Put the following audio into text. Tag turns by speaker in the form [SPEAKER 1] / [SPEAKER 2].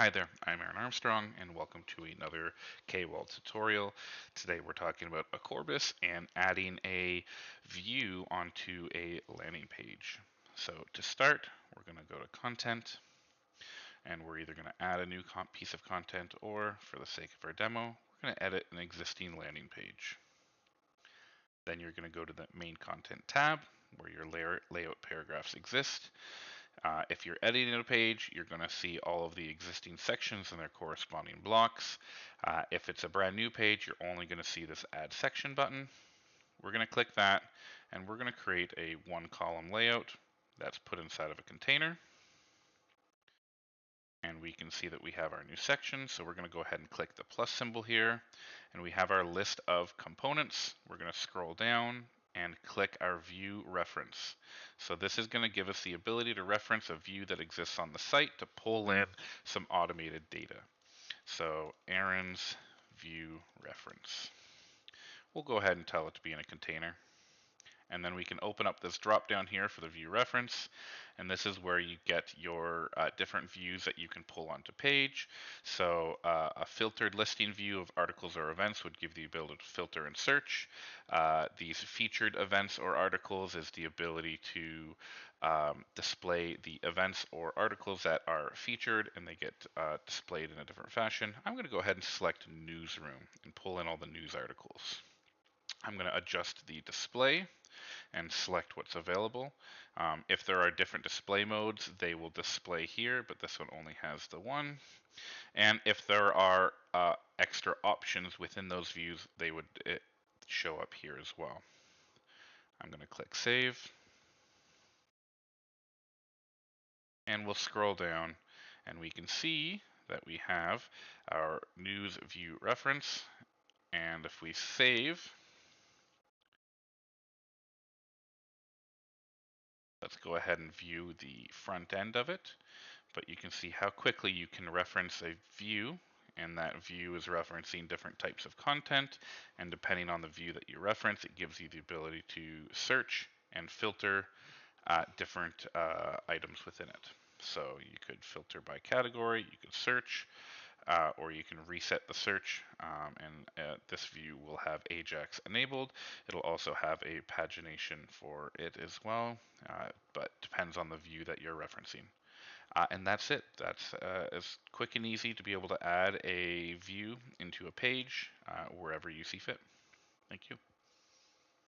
[SPEAKER 1] Hi there, I'm Aaron Armstrong, and welcome to another K-Wall tutorial. Today we're talking about Accorbis and adding a view onto a landing page. So to start, we're going to go to Content, and we're either going to add a new piece of content, or for the sake of our demo, we're going to edit an existing landing page. Then you're going to go to the Main Content tab, where your layout paragraphs exist. If you're editing a page, you're going to see all of the existing sections and their corresponding blocks. If it's a brand new page, you're only going to see this Add Section button. We're going to click that, and we're going to create a one-column layout that's put inside of a container. And we can see that we have our new section, so we're going to go ahead and click the plus symbol here, and we have our list of components. We're going to scroll down and click our view reference. So this is going to give us the ability to reference a view that exists on the site to pull in some automated data. So Aaron's view reference. We'll go ahead and tell it to be in a container. And then we can open up this drop down here for the view reference, and this is where you get your different views that you can pull onto page. So a filtered listing view of articles or events would give the ability to filter and search. These featured events or articles is the ability to display the events or articles that are featured, and they get displayed in a different fashion. I'm going to go ahead and select newsroom and pull in all the news articles. I'm going to adjust the display and select what's available. If there are different display modes, they will display here, but this one only has the one. And if there are extra options within those views, they would show up here as well. I'm going to click Save, and we'll scroll down, and we can see that we have our news view reference. And if we save, let's go ahead and view the front end of it. But you can see how quickly you can reference a view, and that view is referencing different types of content, and depending on the view that you reference, it gives you the ability to search and filter different items within it. So you could filter by category, you could search, or you can reset the search, and this view will have Ajax enabled. It'll also have a pagination for it as well, but depends on the view that you're referencing. And that's it. That's as quick and easy to be able to add a view into a page wherever you see fit. Thank you.